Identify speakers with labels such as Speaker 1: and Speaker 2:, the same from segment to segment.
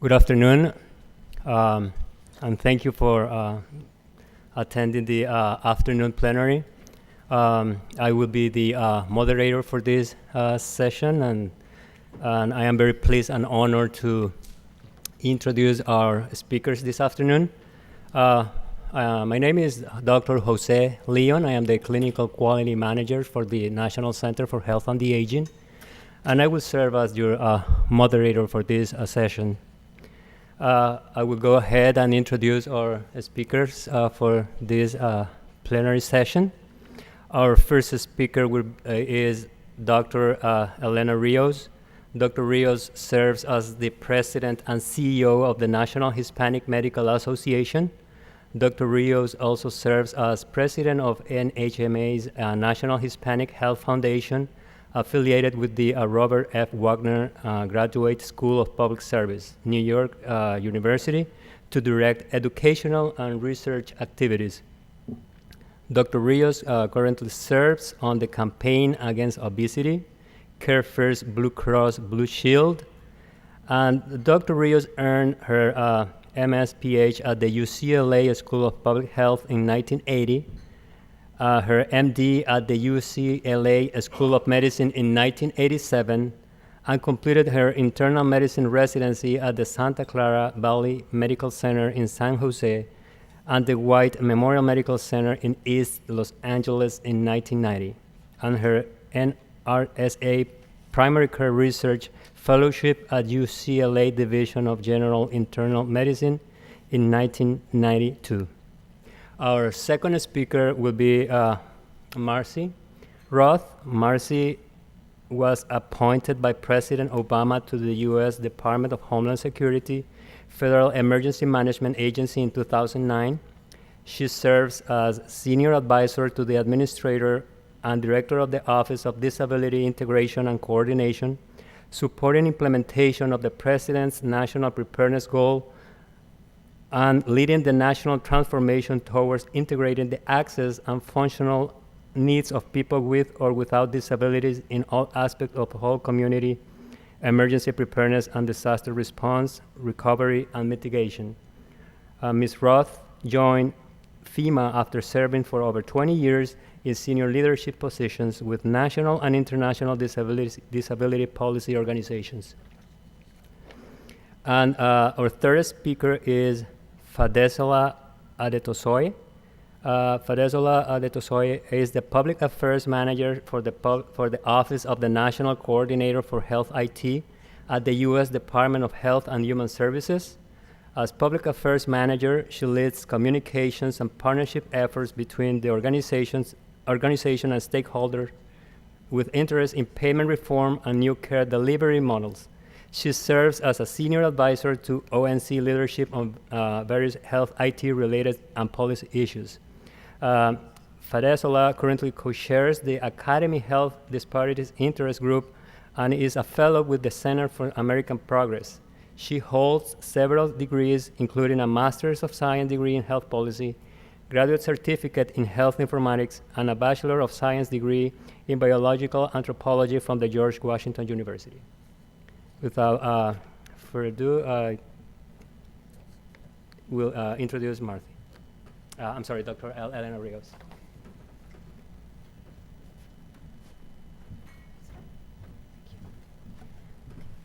Speaker 1: Good afternoon, and thank you for attending the afternoon plenary. I will be the moderator for this session, and I am very pleased and honored to introduce our speakers this afternoon. My name is Dr. Jose Leon. I am the Clinical Quality Manager for the National Center for Health and the Aging, and I will serve as your moderator for this session. I will go ahead and introduce our speakers for this plenary session. Our first speaker is Dr. Elena Rios. Dr. Rios serves as the President and CEO of the National Hispanic Medical Association. Dr. Rios also serves as President of NHMA's National Hispanic Health Foundation, affiliated with the Robert F. Wagner Graduate School of Public Service, New York University, to direct educational and research activities. Dr. Rios currently serves on the Campaign Against Obesity, Care First Blue Cross Blue Shield, and Dr. Rios earned her MS-PH at the UCLA School of Public Health in 1980, her MD at the UCLA School of Medicine in 1987, and completed her internal medicine residency at the Santa Clara Valley Medical Center in San Jose and the White Memorial Medical Center in East Los Angeles in 1990, and her NRSA Primary Care Research Fellowship at UCLA Division of General Internal Medicine in 1992. Our second speaker will be Marcy Roth. Marcy was appointed by President Obama to the U.S. Department of Homeland Security Federal Emergency Management Agency in 2009. She serves as Senior Advisor to the Administrator and Director of the Office of Disability Integration and Coordination, supporting implementation of the President's National Preparedness Goal and leading the national transformation towards integrating the access and functional needs of people with or without disabilities in all aspects of whole community emergency preparedness and disaster response, recovery, and mitigation. Ms. Roth joined FEMA after serving for over 20 years in senior leadership positions with national and international disability policy organizations. And our third speaker is Fadesola Adetosoy. Fadesola Adetosoy is the Public Affairs Manager for the Office of the National Coordinator for Health IT at the U.S. Department of Health and Human Services. As Public Affairs Manager, she leads communications and partnership efforts between the organization and stakeholders with interest in payment reform and new care delivery models. She serves as a senior advisor to ONC leadership on various health IT-related and policy issues. Fadesola currently co-chairs the Academy Health Disparities Interest Group and is a fellow with the Center for American Progress. She holds several degrees, including a Master's of Science degree in Health Policy, Graduate Certificate in Health Informatics, and a Bachelor of Science degree in Biological Anthropology from the George Washington University. Without further ado, we'll introduce Marthy. Dr. Elena Rios.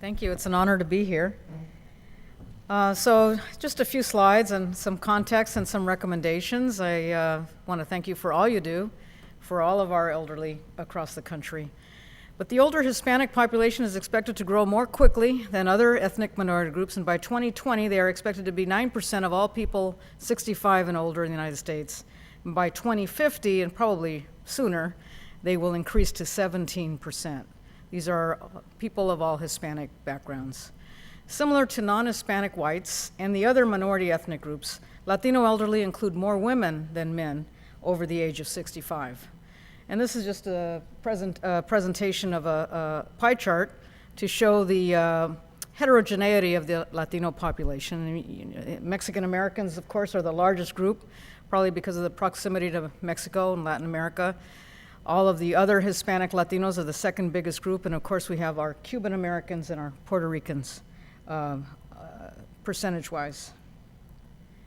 Speaker 2: Thank you. It's an honor to be here. So just a few slides and some context and some recommendations. I want to thank you for all you do for all of our elderly across the country. But the older Hispanic population is expected to grow more quickly than other ethnic minority groups, and by 2020, they are expected to be 9% of all people 65 and older in the United States. And by 2050, and probably sooner, they will increase to 17%. These are people of all Hispanic backgrounds. Similar to non-Hispanic whites and the other minority ethnic groups, Latino elderly include more women than men over the age of 65. And this is just a presentation of a pie chart to show the heterogeneity of the Latino population. Mexican Americans, of course, are the largest group, probably because of the proximity to Mexico and Latin America. All of the other Hispanic Latinos are the second biggest group, and of course we have our Cuban Americans and our Puerto Ricans percentage-wise.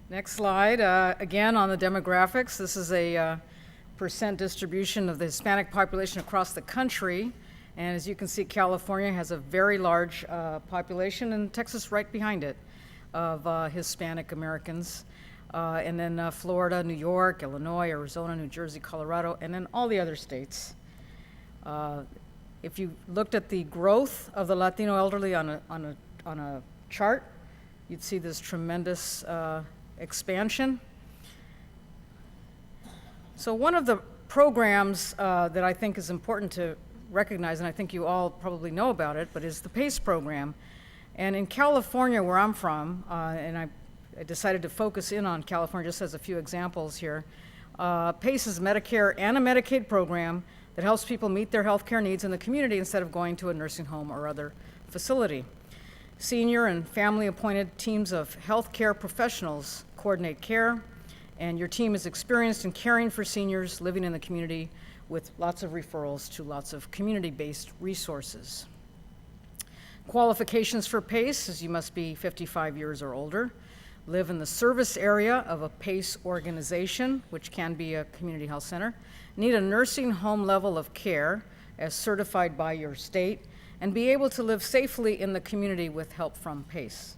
Speaker 2: Next slide, again on the demographics. This is a percent distribution of the Hispanic population across the country. And as you can see, California has a very large population, and Texas right behind it, of Hispanic Americans. And then Florida, New York, Illinois, Arizona, New Jersey, Colorado, and then all the other states. If you looked at the growth of the Latino elderly on a chart, you'd see this tremendous expansion. So one of the programs that I think is important to recognize, and I think you all probably know about it, but is the PACE program. And in California, where I'm from, and I decided to focus in on California just as a few examples here, PACE is Medicare and a Medicaid program that helps people meet their health care needs in the community instead of going to a nursing home or other facility. Senior and family-appointed teams of health care professionals coordinate care, and your team is experienced in caring for seniors living in the community with lots of referrals to lots of community-based resources. Qualifications for PACE is you must be 55 years or older, live in the service area of a PACE organization, which can be a community health center, need a nursing home level of care as certified by your state, and be able to live safely in the community with help from PACE.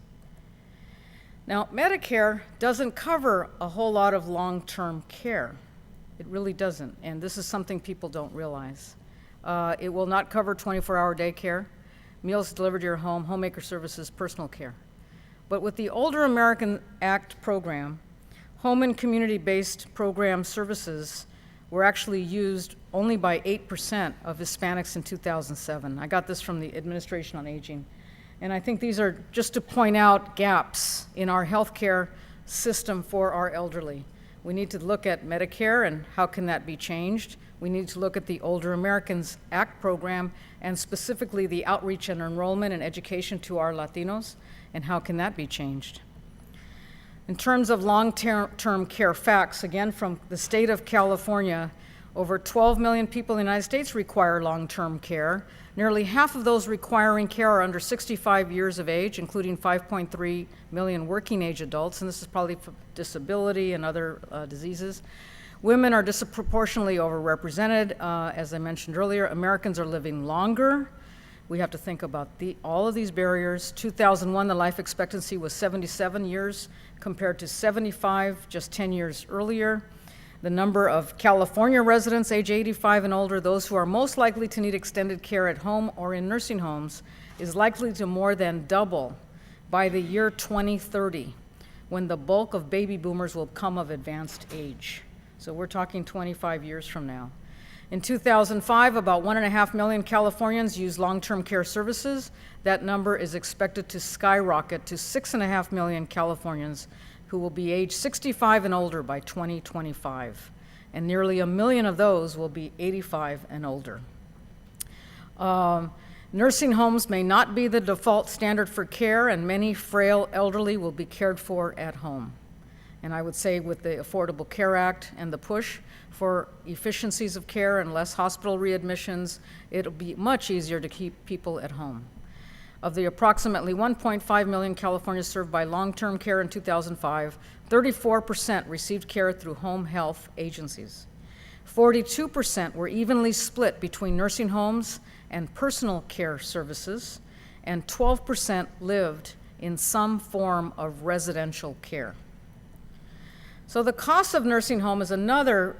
Speaker 2: Now, Medicare doesn't cover a whole lot of long-term care. It really doesn't, and this is something people don't realize. It will not cover 24-hour daycare, meals delivered to your home, homemaker services, personal care. But with the Older American Act program, home and community-based program services were actually used only by 8% of Hispanics in 2007. I got this from the Administration on Aging. And I think these are just to point out gaps in our healthcare system for our elderly. We need to look at Medicare and how can that be changed. We need to look at the Older Americans Act program and specifically the outreach and enrollment and education to our Latinos and how can that be changed. In terms of long-term care facts, again from the state of California, over 12 million people in the United States require long-term care. Nearly half of those requiring care are under 65 years of age, including 5.3 million working age adults, and this is probably for disability and other diseases. Women are disproportionately overrepresented. As I mentioned earlier, Americans are living longer. We have to think about all of these barriers. 2001, the life expectancy was 77 years compared to 75 just 10 years earlier. The number of California residents age 85 and older, those who are most likely to need extended care at home or in nursing homes, is likely to more than double by the year 2030, when the bulk of baby boomers will come of advanced age. So we're talking 25 years from now. In 2005, about 1.5 million Californians used long-term care services. That number is expected to skyrocket to 6.5 million Californians who will be age 65 and older by 2025. And nearly 1 million of those will be 85 and older. Nursing homes may not be the default standard for care, and many frail elderly will be cared for at home. And I would say with the Affordable Care Act and the push for efficiencies of care and less hospital readmissions, it'll be much easier to keep people at home. Of the approximately 1.5 million Californians served by long-term care in 2005, 34% received care through home health agencies. 42% were evenly split between nursing homes and personal care services, and 12% lived in some form of residential care. So the cost of nursing home is another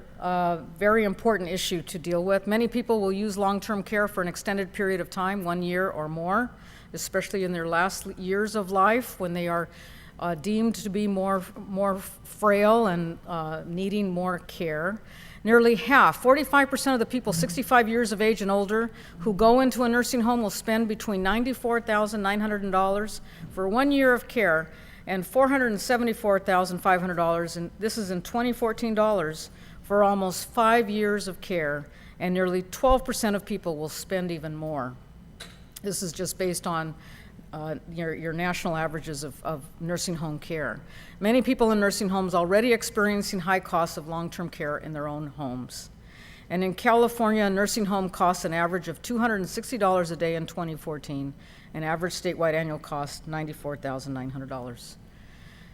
Speaker 2: very important issue to deal with. Many people will use long-term care for an extended period of time, 1 year or more, especially in their last years of life when they are deemed to be more frail and needing more care. Nearly half, 45% of the people 65 years of age and older who go into a nursing home will spend between $94,900 for 1 year of care and $474,500, and this is in 2014 dollars, for almost 5 years of care, and nearly 12% of people will spend even more. This is just based on your national averages of nursing home care. Many people in nursing homes already experiencing high costs of long-term care in their own homes. And in California, a nursing home costs an average of $260 a day in 2014, and average statewide annual cost $94,900.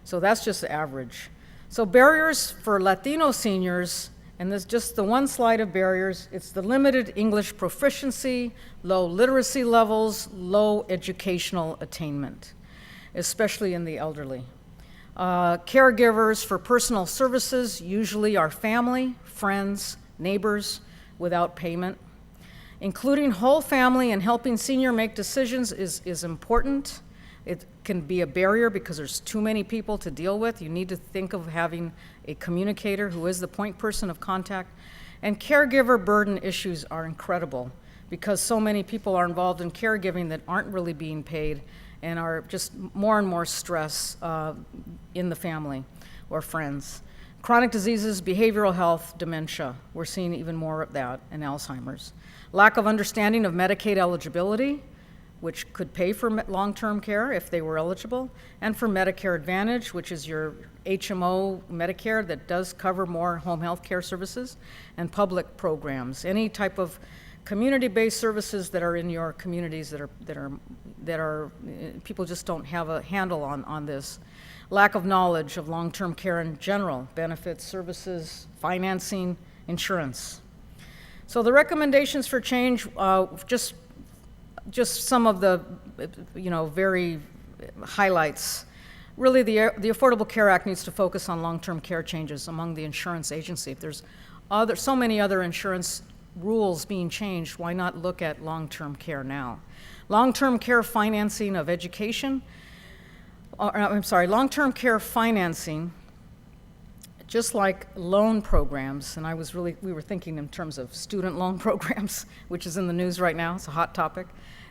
Speaker 2: So that's just the average. So barriers for Latino seniors, and this just the one slide of barriers, it's the limited English proficiency, low literacy levels, low educational attainment, especially in the elderly. Caregivers for personal services usually are family, friends, neighbors without payment. Including whole family and helping senior make decisions is important. It can be a barrier because there's too many people to deal with. You need to think of having a communicator who is the point person of contact. And caregiver burden issues are incredible because so many people are involved in caregiving that aren't really being paid and are just more and more stress in the family or friends. Chronic diseases, behavioral health, dementia. We're seeing even more of that, and Alzheimer's. Lack of understanding of Medicaid eligibility, which could pay for long-term care if they were eligible, and for Medicare Advantage, which is your HMO Medicare that does cover more home health care services, and public programs. Any type of community-based services that are in your communities that are people just don't have a handle on this. Lack of knowledge of long-term care in general, benefits, services, financing, insurance. So the recommendations for change, just some of the, very highlights. Really, the Affordable Care Act needs to focus on long-term care changes among the insurance agency. If there's so many other insurance rules being changed, why not look at long-term care now? Long-term care financing of education, long-term care financing, just like loan programs, and we were thinking in terms of student loan programs, which is in the news right now, it's a hot topic.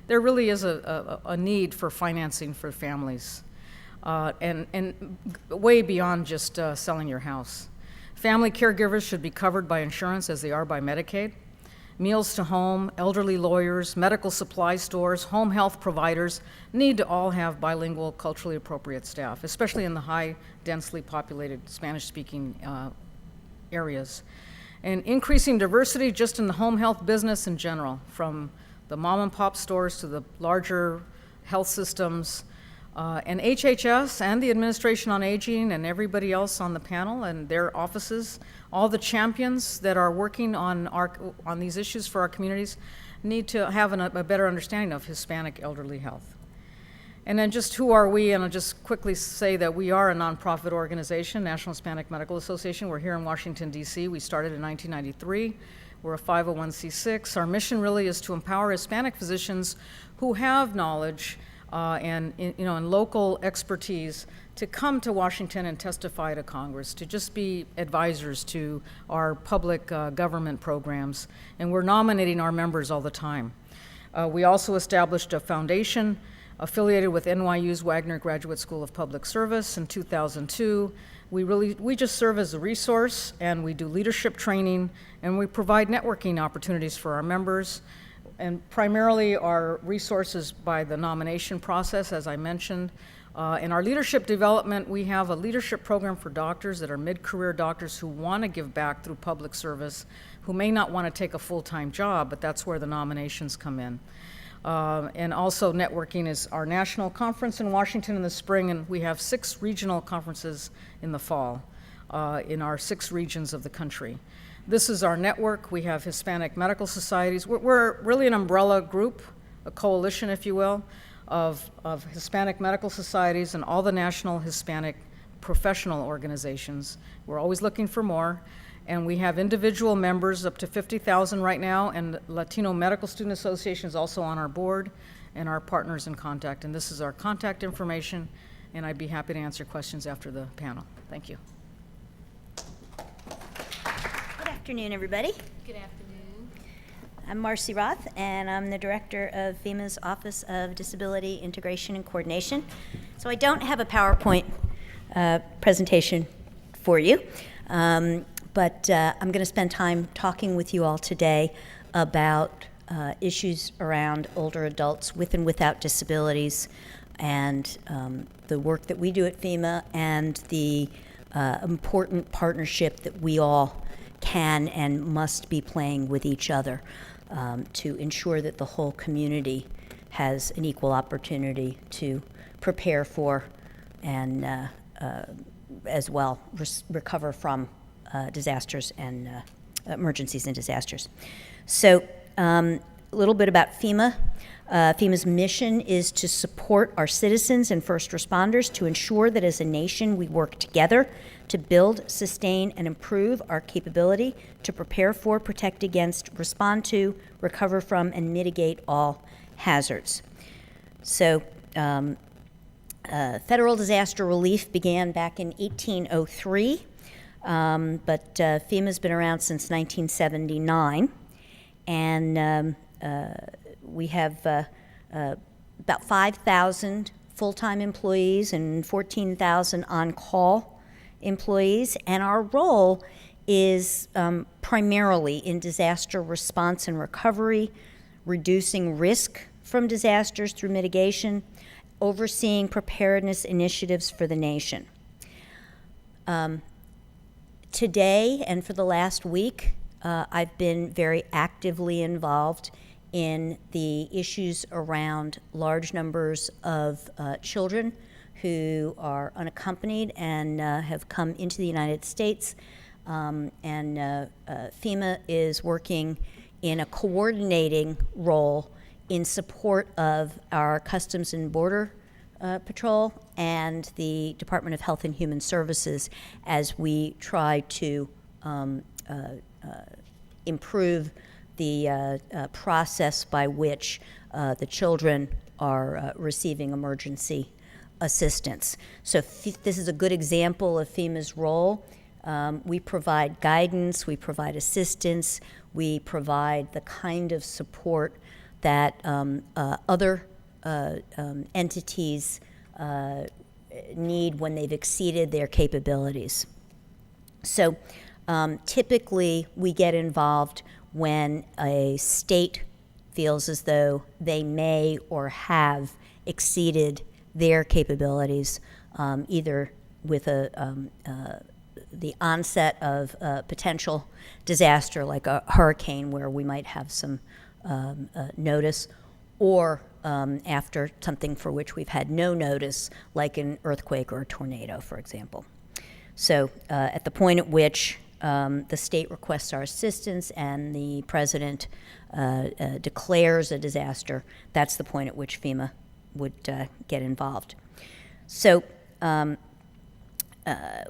Speaker 2: There really is a need for financing for families, and way beyond just selling your house. Family caregivers should be covered by insurance as they are by Medicaid. Meals to home, elderly lawyers, medical supply stores, home health providers need to all have bilingual, culturally appropriate staff, especially in the high, densely populated Spanish-speaking areas. And increasing diversity just in the home health business in general, from the mom and pop stores to the larger health systems, and HHS and the Administration on Aging and everybody else on the panel and their offices, all the champions that are working on these issues for our communities need to have a better understanding of Hispanic elderly health. And then just who are we? And I'll just quickly say that we are a nonprofit organization, National Hispanic Medical Association. We're here in Washington, D.C. We started in 1993. We're a 501c6. Our mission really is to empower Hispanic physicians who have knowledge and local expertise to come to Washington and testify to Congress, to just be advisors to our public government programs. And we're nominating our members all the time. We also established a foundation affiliated with NYU's Wagner Graduate School of Public Service in 2002. We just serve as a resource, and we do leadership training, and we provide networking opportunities for our members. And primarily our resources by the nomination process, as I mentioned. In our leadership development, we have a leadership program for doctors that are mid-career doctors who want to give back through public service, who may not want to take a full-time job, but that's where the nominations come in. And also networking is our national conference in Washington in the spring, and we have 6 regional conferences in the fall in our 6 regions of the country. This is our network. We have Hispanic medical societies. We're really an umbrella group, a coalition, if you will, of Hispanic medical societies and all the national Hispanic professional organizations. We're always looking for more. And we have individual members up to 50,000 right now, and Latino Medical Student Association is also on our board and our partners in contact. And this is our contact information, and I'd be happy to answer questions after the panel. Thank you.
Speaker 3: Good afternoon, everybody.
Speaker 4: Good afternoon.
Speaker 3: I'm Marcy Roth, and I'm the director of FEMA's Office of Disability Integration and Coordination. So I don't have a PowerPoint presentation for you, but I'm going to spend time talking with you all today about issues around older adults with and without disabilities, and the work that we do at FEMA, and the important partnership that we all can and must be playing with each other to ensure that the whole community has an equal opportunity to prepare for and as well recover from disasters and emergencies and disasters. So a little bit about FEMA. FEMA's mission is to support our citizens and first responders to ensure that as a nation we work together to build, sustain, and improve our capability to prepare for, protect against, respond to, recover from, and mitigate all hazards. So federal disaster relief began back in 1803, but FEMA's been around since 1979, and we have about 5,000 full-time employees and 14,000 on-call employees, and our role is primarily in disaster response and recovery, reducing risk from disasters through mitigation, overseeing preparedness initiatives for the nation. Today and for the last week, I've been very actively involved in the issues around large numbers of children who are unaccompanied and have come into the United States. And FEMA is working in a coordinating role in support of our Customs and Border Patrol and the Department of Health and Human Services as we try to improve the process by which the children are receiving emergency assistance. So this is a good example of FEMA's role. We provide guidance, we provide assistance, we provide the kind of support that other entities need when they've exceeded their capabilities. So typically we get involved when a state feels as though they may or have exceeded their capabilities, either with the onset of a potential disaster like a hurricane where we might have some notice, or after something for which we've had no notice, like an earthquake or a tornado, for example. So at the point at which the state requests our assistance and the president declares a disaster, that's the point at which FEMA would get involved. So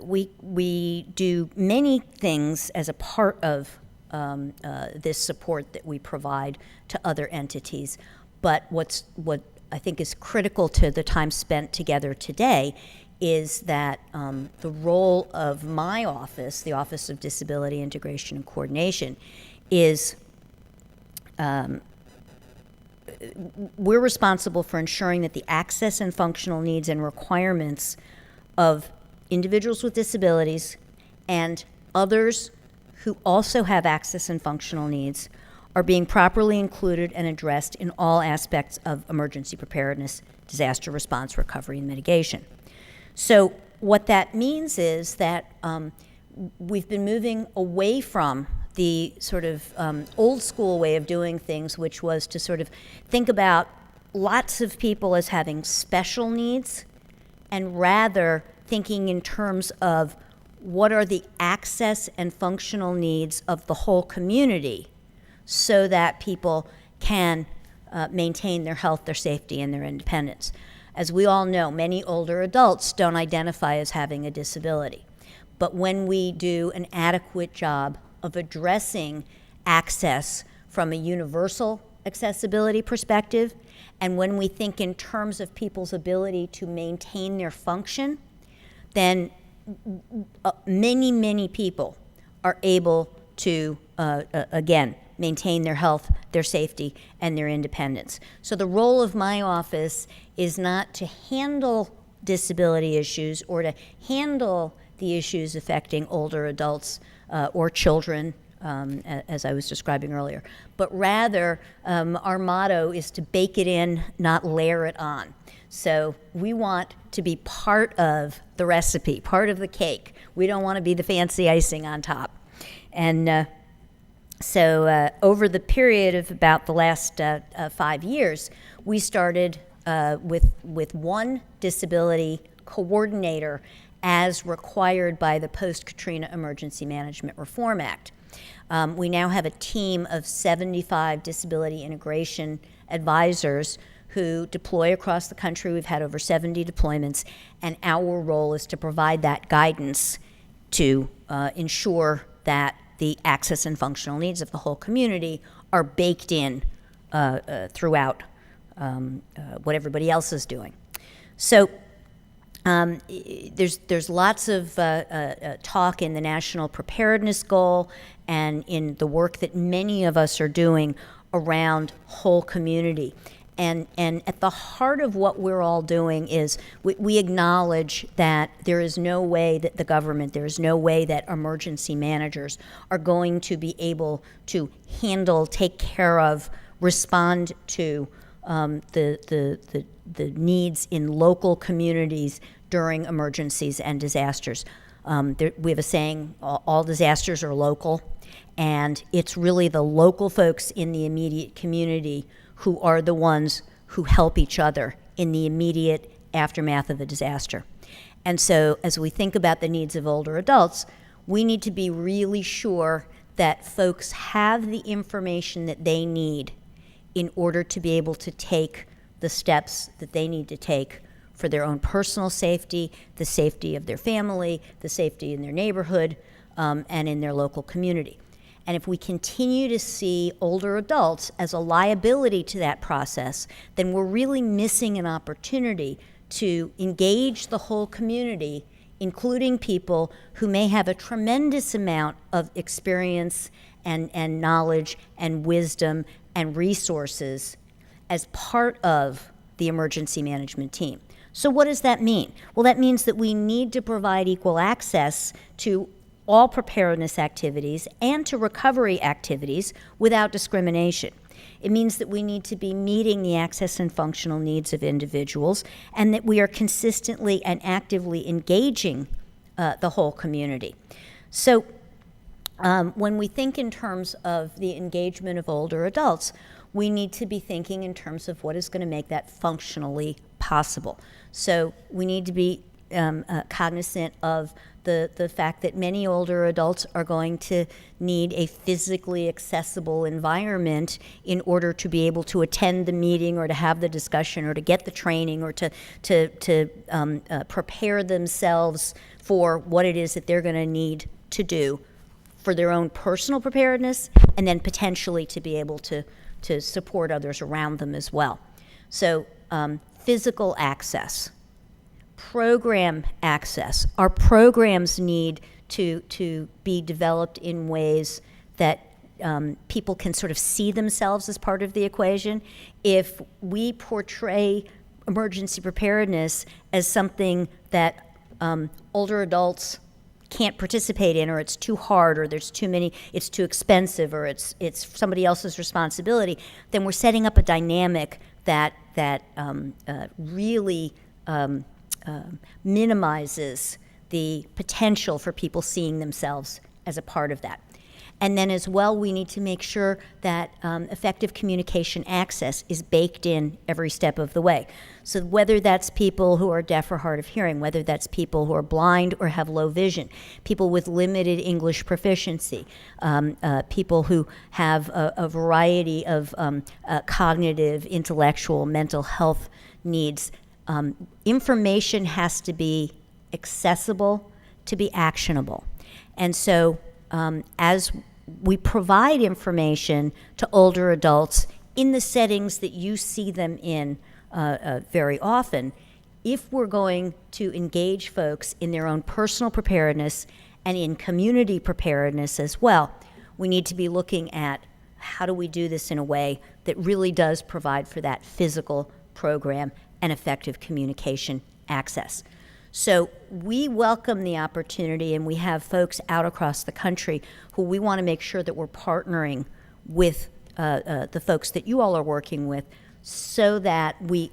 Speaker 3: we do many things as a part of this support that we provide to other entities. But what I think is critical to the time spent together today is that the role of my office, the Office of Disability Integration and Coordination, is we're responsible for ensuring that the access and functional needs and requirements of individuals with disabilities and others who also have access and functional needs are being properly included and addressed in all aspects of emergency preparedness, disaster response, recovery, and mitigation. So what that means is that we've been moving away from the sort of old school way of doing things, which was to sort of think about lots of people as having special needs, and rather thinking in terms of what are the access and functional needs of the whole community so that people can maintain their health, their safety, and their independence. As we all know, many older adults don't identify as having a disability. But when we do an adequate job of addressing access from a universal accessibility perspective, and when we think in terms of people's ability to maintain their function, then many, many people are able to, again, maintain their health, their safety, and their independence. So the role of my office is not to handle disability issues or to handle the issues affecting older adults or children, as I was describing earlier, but rather our motto is to bake it in, not layer it on. So we want to be part of the recipe, part of the cake. We don't want to be the fancy icing on top. And so over the period of about the last 5 years, we started with one disability coordinator as required by the Post-Katrina Emergency Management Reform Act. We now have a team of 75 disability integration advisors who deploy across the country. We've had over 70 deployments, and our role is to provide that guidance to ensure that the access and functional needs of the whole community are baked in throughout what everybody else is doing. So there's lots of talk in the National Preparedness Goal and in the work that many of us are doing around whole community. And at the heart of what we're all doing is we acknowledge that there is no way that the government, there is no way that emergency managers are going to be able to handle, take care of, respond to the needs in local communities during emergencies and disasters. We have a saying, all disasters are local, and it's really the local folks in the immediate community who are the ones who help each other in the immediate aftermath of a disaster. And so as we think about the needs of older adults, we need to be really sure that folks have the information that they need in order to be able to take the steps that they need to take for their own personal safety, the safety of their family, the safety in their neighborhood, and in their local community. And if we continue to see older adults as a liability to that process, then we're really missing an opportunity to engage the whole community, including people who may have a tremendous amount of experience and knowledge and wisdom and resources as part of the emergency management team. So what does that mean? Well, that means that we need to provide equal access to all preparedness activities and to recovery activities without discrimination. It means that we need to be meeting the access and functional needs of individuals, and that we are consistently and actively engaging the whole community. So when we think in terms of the engagement of older adults, we need to be thinking in terms of what is going to make that functionally possible. So we need to be cognizant of the fact that many older adults are going to need a physically accessible environment in order to be able to attend the meeting or to have the discussion or to get the training or to prepare themselves for what it is that they're going to need to do for their own personal preparedness, and then potentially to be able to support others around them as well. So physical access, program access. Our programs need to be developed in ways that people can sort of see themselves as part of the equation. If we portray emergency preparedness as something that older adults can't participate in, or it's too hard, or there's too many, it's too expensive, or it's somebody else's responsibility, then we're setting up a dynamic that really minimizes the potential for people seeing themselves as a part of that. And then as well, we need to make sure that effective communication access is baked in every step of the way. So whether that's people who are deaf or hard of hearing, whether that's people who are blind or have low vision, people with limited English proficiency, people who have a variety of cognitive, intellectual, mental health needs, information has to be accessible to be actionable. And so as we provide information to older adults in the settings that you see them in very often, if we're going to engage folks in their own personal preparedness and in community preparedness as well, we need to be looking at how do we do this in a way that really does provide for that physical program and effective communication access. So we welcome the opportunity, and we have folks out across the country who we want to make sure that we're partnering with the folks that you all are working with, so that we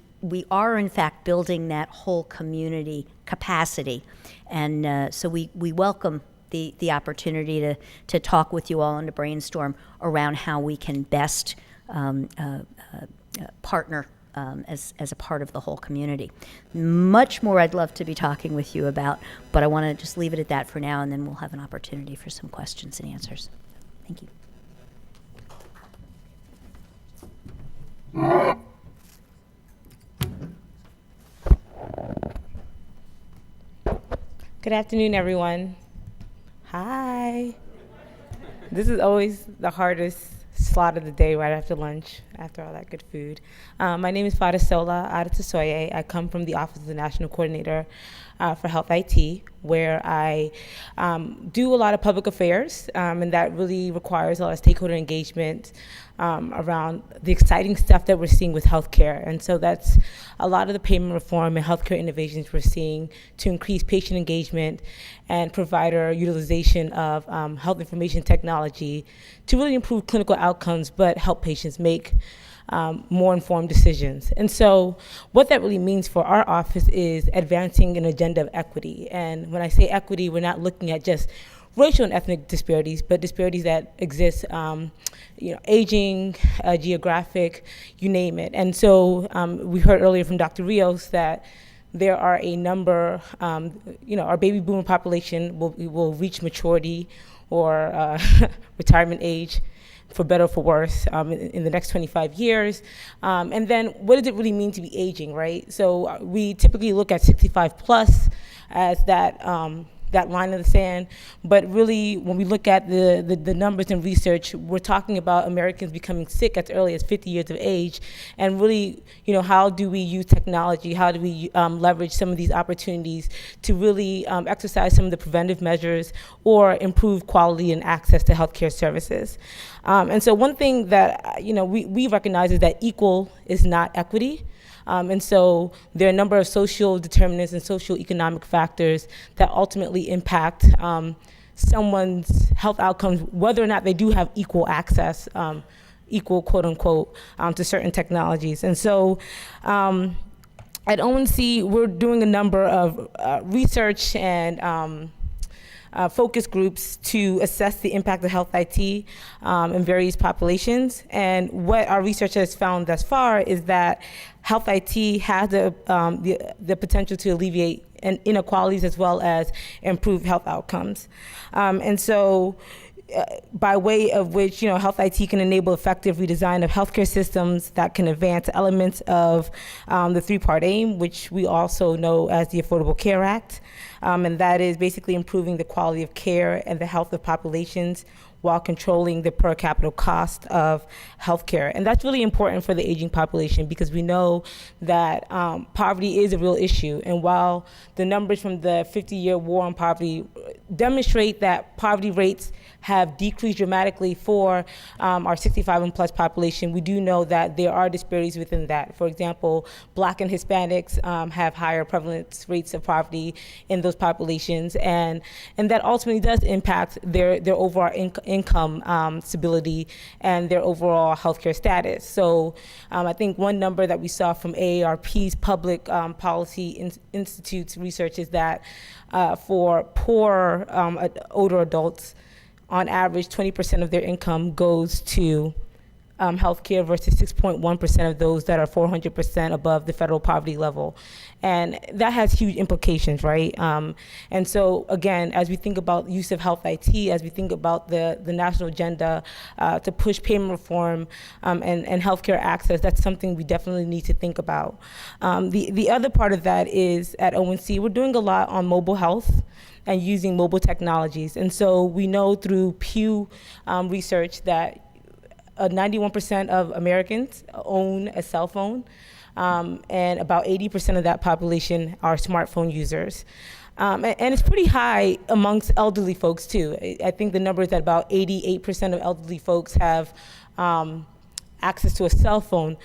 Speaker 3: are in fact building that whole community capacity. And so we welcome the opportunity to talk with you all and to brainstorm around how we can best partner as a part of the whole community. Much more I'd love to be talking with you about, but I want to just leave it at that for now, and then we'll have an opportunity for some questions and answers. Thank you.
Speaker 4: Good afternoon, everyone. Hi. This is always the hardest slot of the day right after lunch, after all that good food. My name is Farisola Adetosoye. I come from the Office of the National Coordinator for Health IT, where I do a lot of public affairs, and that really requires a lot of stakeholder engagement around the exciting stuff that we're seeing with healthcare. And so that's a lot of the payment reform and healthcare innovations we're seeing to increase patient engagement and provider utilization of health information technology to really improve clinical outcomes, but help patients make more informed decisions. And so what that really means for our office is advancing an agenda of equity. And when I say equity, we're not looking at just racial and ethnic disparities, but disparities that exist, aging, geographic, you name it. And so we heard earlier from Dr. Rios that there are a number, our baby boomer population will reach maturity or retirement age, for better or for worse, in the next 25 years. And then what does it really mean to be aging, right? So we typically look at 65 plus as that line in the sand, but really when we look at the numbers and research, we're talking about Americans becoming sick as early as 50 years of age, and really, how do we use technology, how do we leverage some of these opportunities to really exercise some of the preventive measures or improve quality and access to healthcare services. And so one thing that we recognize is that equal is not equity. And so there are a number of social determinants and social economic factors that ultimately impact someone's health outcomes, whether or not they do have equal access, equal quote unquote, to certain technologies. And so at ONC, we're doing a number of research and focus groups to assess the impact of health IT in various populations. And what our research has found thus far is that health IT has the potential to alleviate inequalities as well as improve health outcomes. And so by way of which, health IT can enable effective redesign of healthcare systems that can advance elements of the three-part aim, which we also know as the Affordable Care Act. And that is basically improving the quality of care and the health of populations while controlling the per capita cost of healthcare. And that's really important for the aging population because we know that poverty is a real issue. And while the numbers from the 50-year war on poverty demonstrate that poverty rates have decreased dramatically for our 65 and plus population, we do know that there are disparities within that. For example, Black and Hispanics have higher prevalence rates of poverty in those populations, and that ultimately does impact their overall income stability and their overall healthcare status. So I think one number that we saw from AARP's Public Policy Institute's research is that for poor older adults, on average, 20% of their income goes to healthcare versus 6.1% of those that are 400% above the federal poverty level. And that has huge implications, right? And so again, as we think about use of health IT, as we think about the national agenda to push payment reform and healthcare access, that's something we definitely need to think about. The other part of that is at ONC, we're doing a lot on mobile health and using mobile technologies. And so we know through Pew research that 91% of Americans own a cell phone, and about 80% of that population are smartphone users. And it's pretty high amongst elderly folks too. I think the number is that about 88% of elderly folks have access to a cell phone.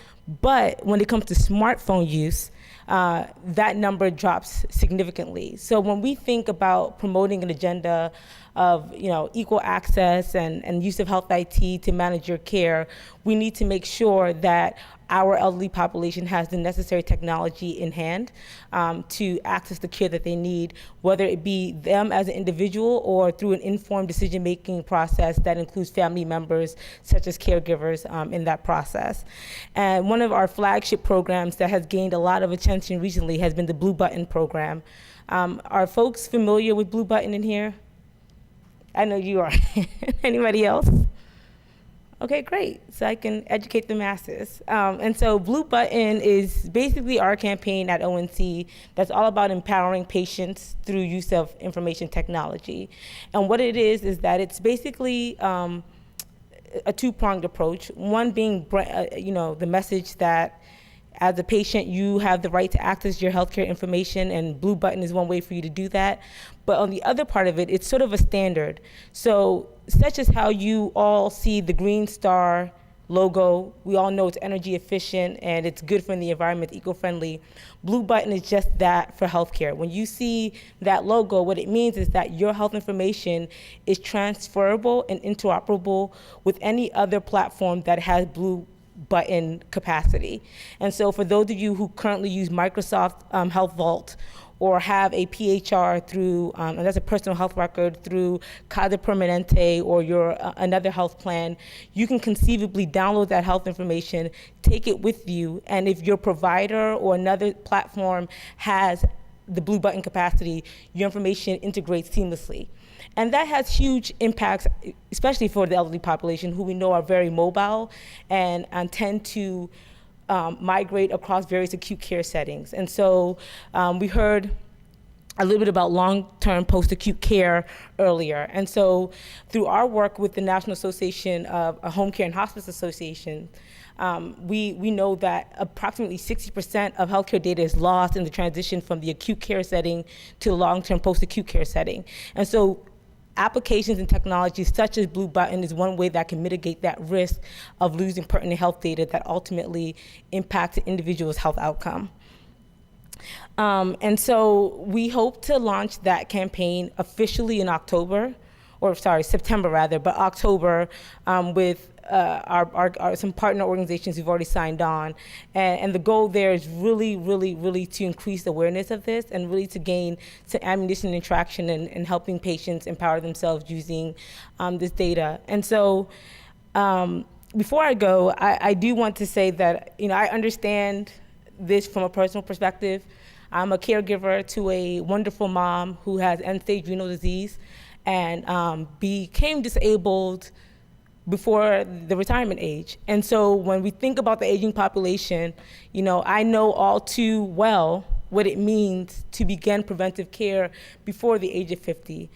Speaker 4: But when it comes to smartphone use, that number drops significantly. So when we think about promoting an agenda of equal access and use of health IT to manage your care, we need to make sure that our elderly population has the necessary technology in hand to access the care that they need, whether it be them as an individual or through an informed decision-making process that includes family members, such as caregivers in that process. And one of our flagship programs that has gained a lot of attention recently has been the Blue Button program. Are folks familiar with Blue Button in here? I know you are. Anybody else? Okay, great. So I can educate the masses. And so Blue Button is basically our campaign at ONC that's all about empowering patients through use of information technology. And what it is that it's basically a two-pronged approach. One being, the message that as a patient, you have the right to access your healthcare information, and Blue Button is one way for you to do that. But on the other part of it, it's sort of a standard. So such as how you all see the Green Star logo, we all know it's energy efficient and it's good for the environment, eco-friendly. Blue Button is just that for healthcare. When you see that logo, what it means is that your health information is transferable and interoperable with any other platform that has Blue Button capacity. And so for those of you who currently use Microsoft Health Vault or have a PHR through, and that's a personal health record through Casa Permanente or your another health plan, you can conceivably download that health information, take it with you, and if your provider or another platform has the Blue Button capacity, your information integrates seamlessly. And that has huge impacts, especially for the elderly population, who we know are very mobile and tend to migrate across various acute care settings. And so we heard a little bit about long-term post-acute care earlier. And so through our work with the National Association of Home Care and Hospice Association, we know that approximately 60% of healthcare data is lost in the transition from the acute care setting to the long-term post-acute care setting. And so applications and technologies such as Blue Button is one way that can mitigate that risk of losing pertinent health data that ultimately impacts an individual's health outcome. And so we hope to launch that campaign officially in September rather, but October with some partner organizations who've already signed on. And the goal there is really to increase awareness of this and really to gain some ammunition and traction in helping patients empower themselves using this data. And so before I go, I do want to say that, I understand this from a personal perspective. I'm a caregiver to a wonderful mom who has end-stage renal disease and became disabled before the retirement age. And so when we think about the aging population, I know all too well what it means to begin preventive care before the age of 50,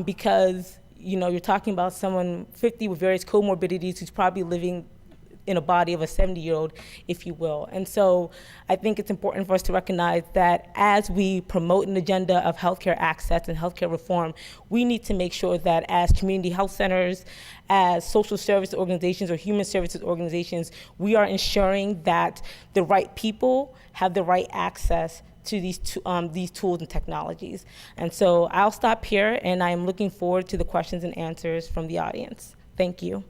Speaker 4: because you're talking about someone 50 with various comorbidities who's probably living in a body of a 70-year-old, if you will. And so I think it's important for us to recognize that as we promote an agenda of healthcare access and healthcare reform, we need to make sure that as community health centers, as social service organizations or human services organizations, we are ensuring that the right people have the right access to these tools and technologies. And so I'll stop here, and I'm looking forward to the questions and answers from the audience. Thank you.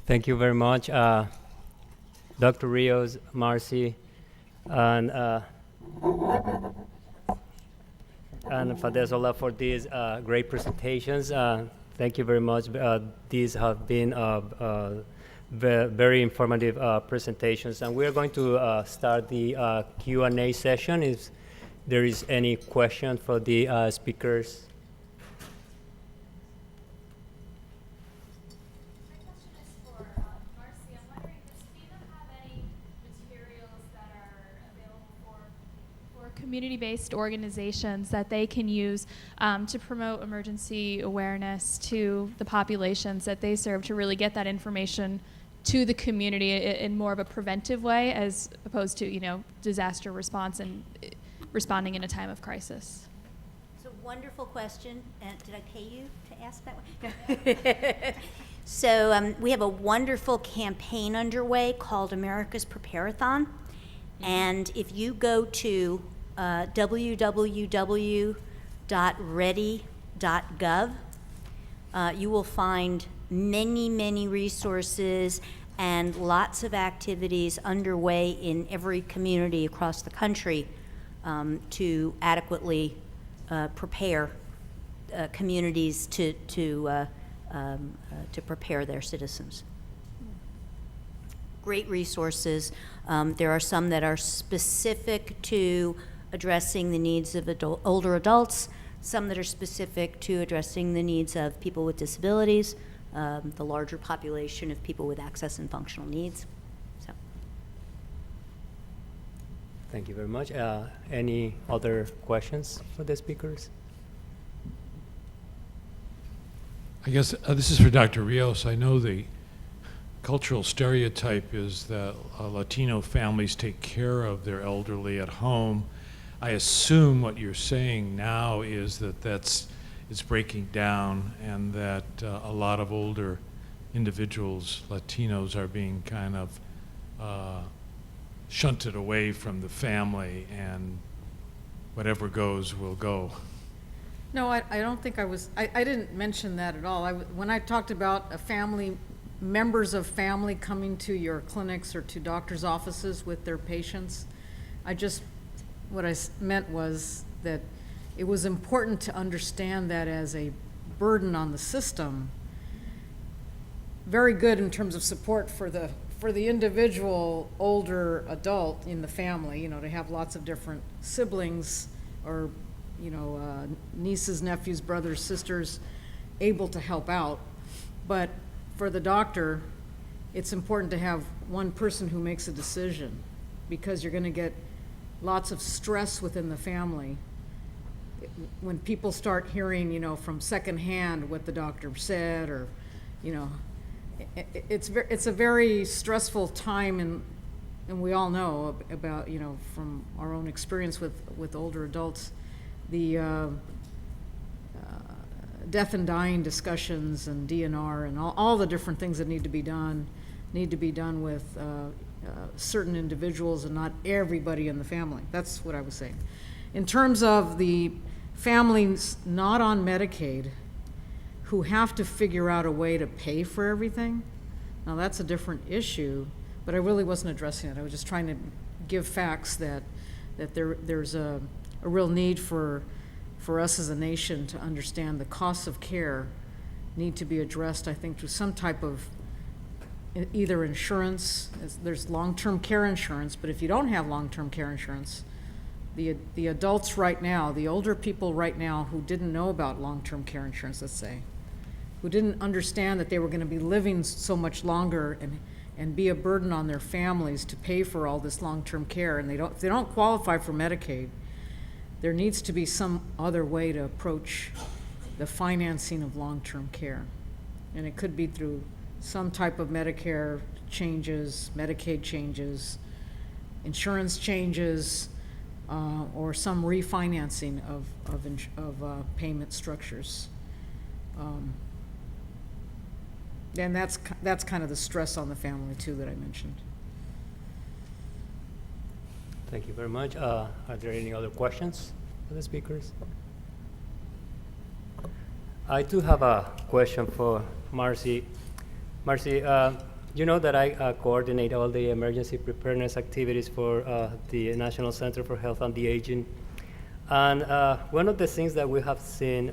Speaker 1: Thank you very much, Dr. Rios, Marcy, and Fadezola for these great presentations. Thank you very much. These have been very informative presentations, and we are going to start the Q&A session. If there is any question for the speakers.
Speaker 5: My question is for Marcy. I'm wondering, does FEMA have any community-based organizations that they can use to promote emergency awareness to the populations that they serve, to really get that information to the community in more of a preventive way, as opposed to, disaster response and responding in a time of crisis.
Speaker 3: It's a wonderful question. Did I pay you to ask that one? So we have a wonderful campaign underway called America's Preparathon. And if you go to www.ready.gov, you will find many, many resources and lots of activities underway in every community across the country to adequately prepare communities to prepare their citizens. Great resources. There are some that are specific to addressing the needs of older adults, some that are specific to addressing the needs of people with disabilities, the larger population of people with access and functional needs. So.
Speaker 1: Thank you very much. Any other questions for the speakers?
Speaker 6: I guess this is for Dr. Rios. I know the cultural stereotype is that Latino families take care of their elderly at home. I assume what you're saying now is that it's breaking down, and that a lot of older individuals, Latinos, are being kind of shunted away from the family, and whatever goes will go.
Speaker 2: No, I don't think I didn't mention that at all. When I talked about members of family coming to your clinics or to doctors' offices with their patients, what I meant was that it was important to understand that as a burden on the system. Very good in terms of support for the individual older adult in the family, to have lots of different siblings or nieces, nephews, brothers, sisters able to help out. But for the doctor, it's important to have one person who makes a decision, because you're going to get lots of stress within the family. When people start hearing, from secondhand what the doctor said, or, it's a very stressful time, and we all know about, from our own experience with older adults, the death and dying discussions and DNR and all the different things that need to be done with certain individuals and not everybody in the family. That's what I was saying. In terms of the families not on Medicaid who have to figure out a way to pay for everything, now that's a different issue, but I really wasn't addressing it. I was just trying to give facts that there's a real need for us as a nation to understand the costs of care need to be addressed, I think, through some type of either insurance. There's long-term care insurance, but if you don't have long-term care insurance, the adults right now, the older people right now who didn't know about long-term care insurance, let's say, who didn't understand that they were going to be living so much longer and be a burden on their families to pay for all this long-term care, and if they don't qualify for Medicaid, there needs to be some other way to approach the financing of long-term care. And it could be through some type of Medicare changes, Medicaid changes, insurance changes, or some refinancing of payment structures. And that's kind of the stress on the family too that I mentioned.
Speaker 1: Thank you very much. Are there any other questions for the speakers? I do have a question for Marcy. Marcy, you know that I coordinate all the emergency preparedness activities for the National Center for Health and the Aging. And one of the things that we have seen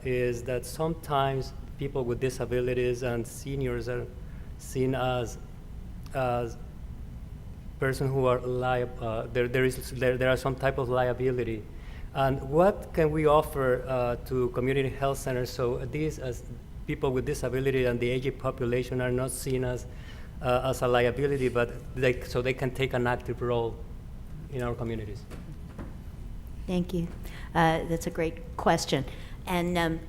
Speaker 1: is that sometimes people with disabilities and seniors are seen as persons who are liable. There are some type of liability. And what can we offer to community health centers so these as people with disability and the aging population are not seen as a liability, but so they can take an active role in our communities?
Speaker 3: Thank you. That's a great question. And,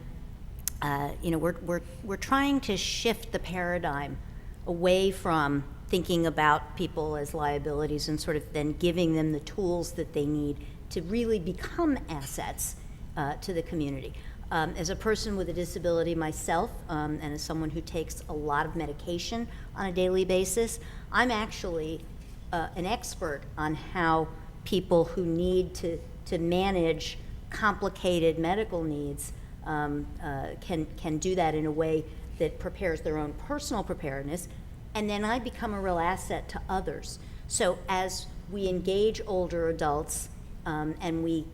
Speaker 3: we're trying to shift the paradigm away from thinking about people as liabilities and sort of then giving them the tools that they need to really become assets to the community. As a person with a disability myself, and as someone who takes a lot of medication on a daily basis, I'm actually an expert on how people who need to manage complicated medical needs can do that in a way that prepares their own personal preparedness, and then I become a real asset to others. So as we engage older adults and we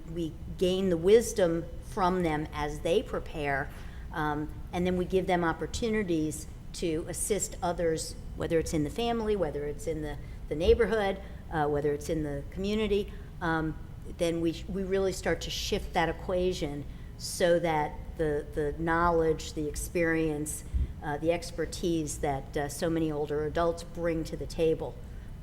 Speaker 3: gain the wisdom from them as they prepare, and then we give them opportunities to assist others, whether it's in the family, whether it's in the neighborhood, whether it's in the community, then we really start to shift that equation so that the knowledge, the experience, the expertise that so many older adults bring to the table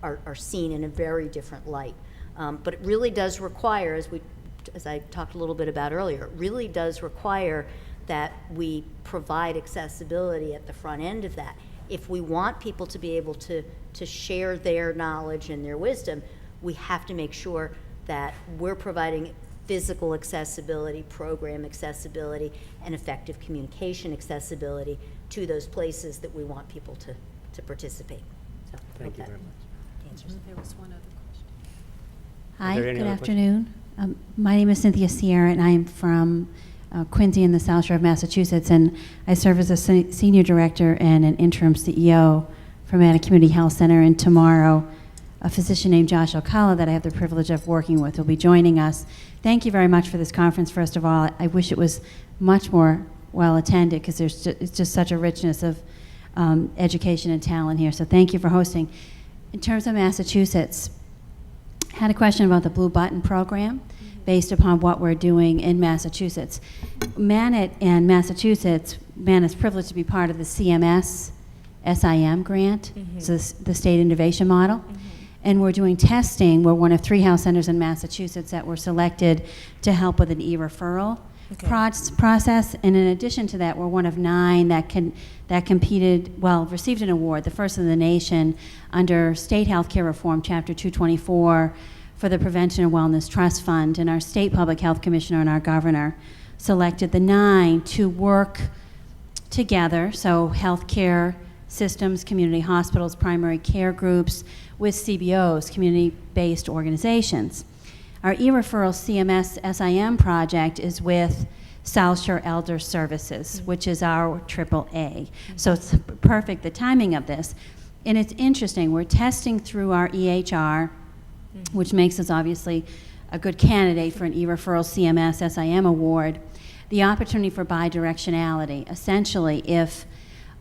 Speaker 3: are seen in a very different light. But it really does require, as I talked a little bit about earlier, it really does require that we provide accessibility at the front end of that. If we want people to be able to share their knowledge and their wisdom, we have to make sure that we're providing physical accessibility, program accessibility, and effective communication accessibility to those places that we want people to participate. So
Speaker 1: Thank you very much.
Speaker 3: answers.
Speaker 7: There was one other question.
Speaker 8: Hi,
Speaker 1: there any
Speaker 8: good
Speaker 1: other
Speaker 8: afternoon. My name is Cynthia Sierra, and I am from Quincy in the South Shore of Massachusetts, and I serve as a senior director and an interim CEO for Manatee Community Health Center. And tomorrow, a physician named Josh O'Calla that I have the privilege of working with will be joining us. Thank you very much for this conference, first of all. I wish it was much more well attended because it's just such a richness of education and talent here. So thank you for hosting. In terms of Massachusetts, I had a question about the Blue Button program based upon what we're doing in Massachusetts. Manat and Massachusetts, Manat's privileged to be part of the CMS SIM grant, so the state innovation model. And we're doing testing. We're one of 3 health centers in Massachusetts that were selected to help with an e-referral process. And in addition to that, we're one of 9 that competed, received an award, the first in the nation, under State Healthcare Reform, Chapter 224, for the Prevention and Wellness Trust Fund. And our state public health commissioner and our governor selected the 9 to work together, so healthcare systems, community hospitals, primary care groups, with CBOs, community-based organizations. Our e-referral CMS SIM project is with South Shore Elder Services, which is our AAA. So it's perfect, the timing of this. And it's interesting, we're testing through our EHR, which makes us obviously a good candidate for an e-referral CMS SIM award, the opportunity for bidirectionality. Essentially, if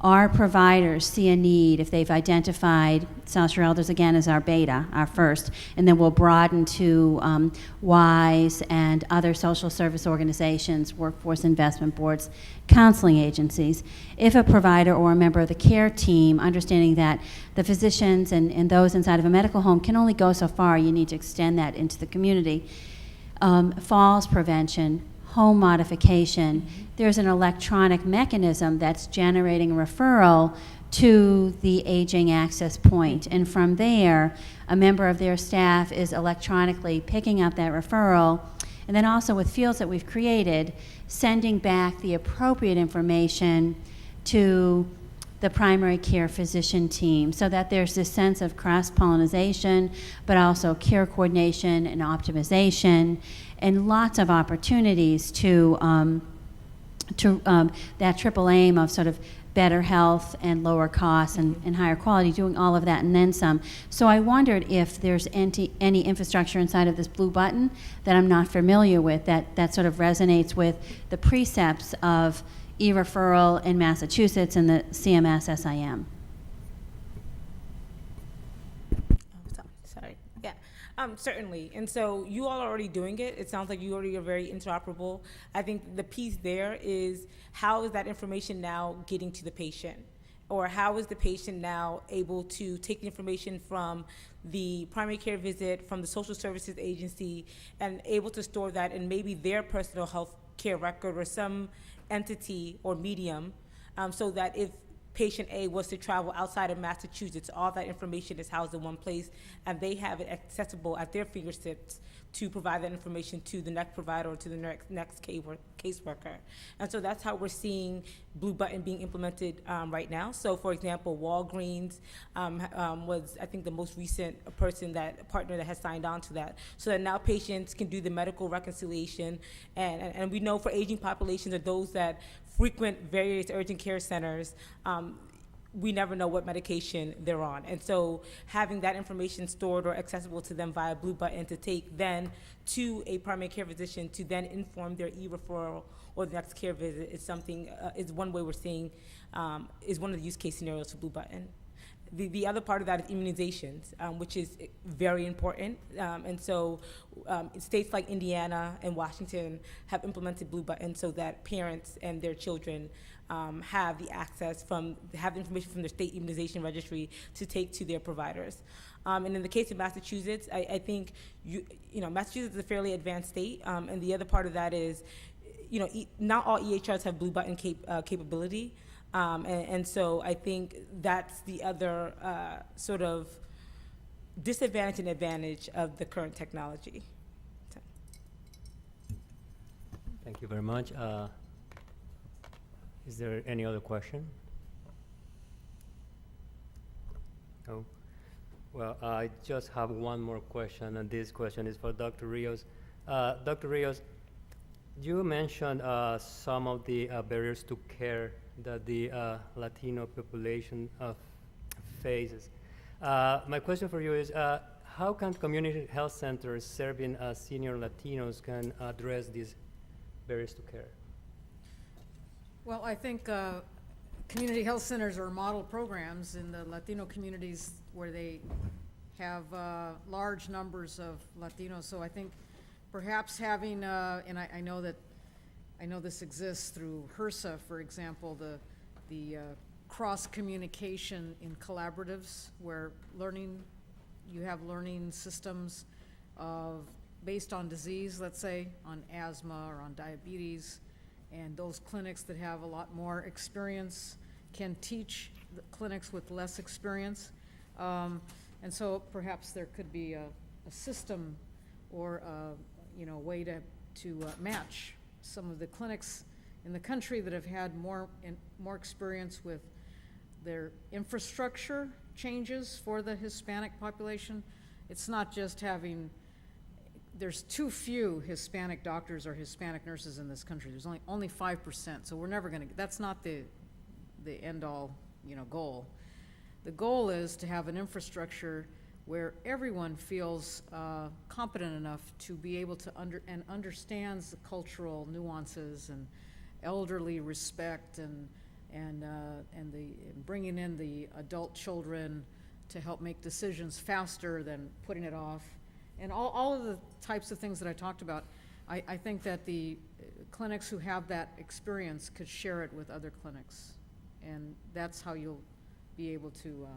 Speaker 8: our providers see a need, if they've identified South Shore Elders, again, as our beta, our first, and then we'll broaden to WISE and other social service organizations, workforce investment boards, counseling agencies. If a provider or a member of the care team, understanding that the physicians and those inside of a medical home can only go so far, you need to extend that into the community. Falls prevention, home modification, there's an electronic mechanism that's generating a referral to the aging access point. And from there, a member of their staff is electronically picking up that referral, and then also with fields that we've created, sending back the appropriate information to the primary care physician team, so that there's this sense of cross-pollination, but also care coordination and optimization, and lots of opportunities to that triple aim of sort of better health and lower costs and higher quality, doing all of that and then some. So I wondered if there's any infrastructure inside of this Blue Button that I'm not familiar with that sort of resonates with the precepts of e-referral in Massachusetts and the CMS SIM.
Speaker 4: Sorry. Yeah. Certainly. And so you all are already doing it. It sounds like you already are very interoperable. I think the piece there is how is that information now getting to the patient? or how is the patient now able to take the information from the primary care visit, from the social services agency, and able to store that in maybe their personal health care record or some entity or medium, so that if patient A was to travel outside of Massachusetts, all that information is housed in one place, and they have it accessible at their fingertips to provide that information to the next provider or to the next caseworker. And so that's how we're seeing Blue Button being implemented right now. So, for example, Walgreens was, I think, the most recent partner that has signed on to that, so that now patients can do the medical reconciliation. And we know for aging populations or those that frequent various urgent care centers, we never know what medication they're on. And so having that information stored or accessible to them via Blue Button to take then to a primary care physician to then inform their e-referral or the next care visit is something, is one way we're seeing, is one of the use case scenarios for Blue Button. The other part of that is immunizations, which is very important. And so states like Indiana and Washington have implemented Blue Button so that parents and their children have the information from their state immunization registry to take to their providers. And in the case of Massachusetts, I think Massachusetts is a fairly advanced state. And the other part of that is, not all EHRs have Blue Button capability. And so I think that's the other sort of disadvantage and advantage of the current technology. So.
Speaker 1: Thank you very much. Is there any other question? No? Well, I just have one more question, and this question is for Dr. Rios. Dr. Rios, you mentioned some of the barriers to care that the Latino population faces. My question for you is, how can community health centers serving senior Latinos can address these barriers to care?
Speaker 2: Well, I think community health centers are model programs in the Latino communities where they have large numbers of Latinos. So I think perhaps having, and I know this exists through HRSA, for example, the cross communication in collaboratives where you have learning systems based on disease, let's say, on asthma or on diabetes. And those clinics that have a lot more experience can teach the clinics with less experience. And so perhaps there could be a system or a way to match some of the clinics in the country that have had more experience with their infrastructure changes for the Hispanic population. It's not just there's too few Hispanic doctors or Hispanic nurses in this country. There's only 5%, so we're never going to, that's not the end all, goal. The goal is to have an infrastructure where everyone feels competent enough to be able to understands the cultural nuances and elderly respect and bringing in the adult children to help make decisions faster than putting it off. And all of the types of things that I talked about, I think that the clinics who have that experience could share it with other clinics. And that's how you'll be able to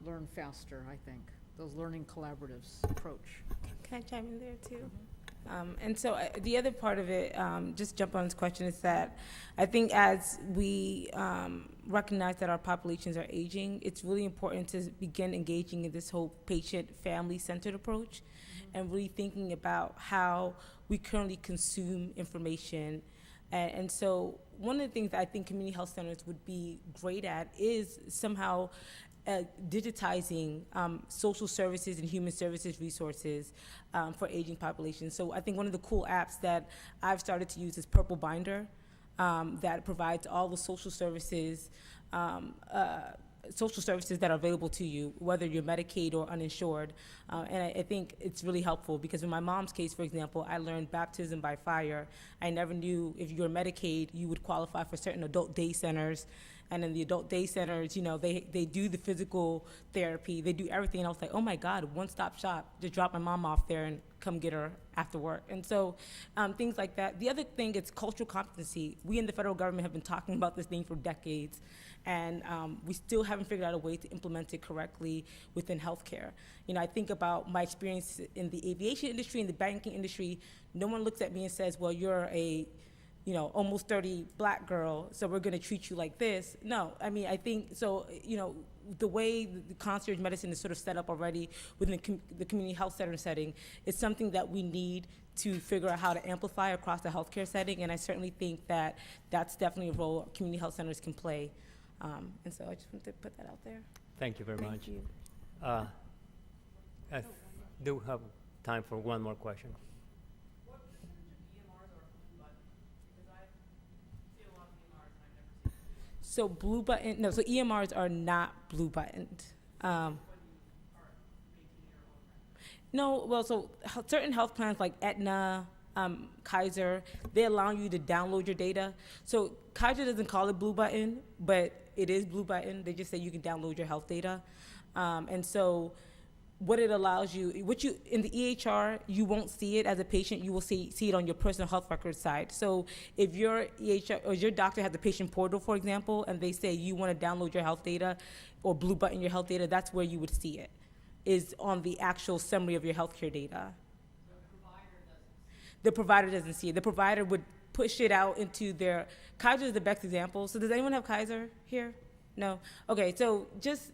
Speaker 2: learn faster, I think. Those learning collaboratives approach.
Speaker 4: Can I chime in there too? And so the other part of it, just jump on this question, is that I think as we recognize that our populations are aging, it's really important to begin engaging in this whole patient family-centered approach and really thinking about how we currently consume information. And so one of the things that I think community health centers would be great at is somehow digitizing social services and human services resources for aging populations. So I think one of the cool apps that I've started to use is Purple Binder, that provides all the social services that are available to you, whether you're Medicaid or uninsured. And I think it's really helpful because in my mom's case, for example, I learned baptism by fire. I never knew if you were Medicaid, you would qualify for certain adult day centers. And in the adult day centers, they do the physical therapy, they do everything. And I was like, oh my God, one-stop shop. Just drop my mom off there and come get her after work. And so things like that. The other thing is cultural competency. We in the federal government have been talking about this thing for decades, and we still haven't figured out a way to implement it correctly within healthcare. I think about my experience in the aviation industry, in the banking industry. No one looks at me and says, well, you're a almost 30 black girl, so we're going to treat you like this. No, I think, so, the way the concierge medicine is sort of set up already within the community health center setting is something that we need to figure out how to amplify across the healthcare setting, and I certainly think that that's definitely a role community health centers can play. And so I just wanted to put that out there.
Speaker 1: Thank you very much.
Speaker 4: Thank you.
Speaker 1: I do have time for one more question.
Speaker 4: So blue button, no, so EMRs are not blue buttoned. No, well, so certain health plans like Aetna, Kaiser, they allow you to download your data. So Kaiser doesn't call it blue button, but it is blue button. They just say you can download your health data. And so what it allows you, in the EHR, you won't see it as a patient, you will see it on your personal health record side. So if your EHR, or your doctor has a patient portal, for example, and they say you want to download your health data or blue button your health data, that's where you would see it, is on the actual summary of your healthcare data. The provider doesn't see it. The provider would push it out into their, Kaiser is the best example. So does anyone have Kaiser here? No? Okay, so just,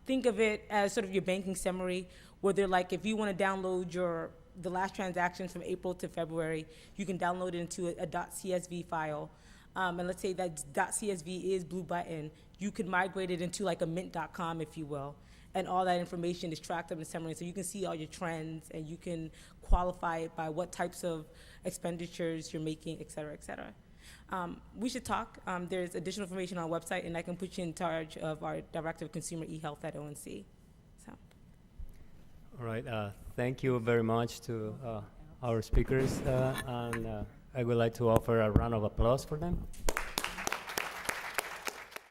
Speaker 4: think of it as sort of your banking summary, where they're like, if you want to download the last transactions from April to February, you can download it into a .csv file. And let's say that .csv is blue button. You could migrate it into like a mint.com, if you will. And all that information is tracked up in summary. So you can see all your trends, and you can qualify it by what types of expenditures you're making, et cetera, et cetera. We should talk. There's additional information on our website, and I can put you in charge of our Director of Consumer eHealth at ONC. So.
Speaker 1: All right. Thank you very much to our speakers, and I would like to offer a round of applause for them.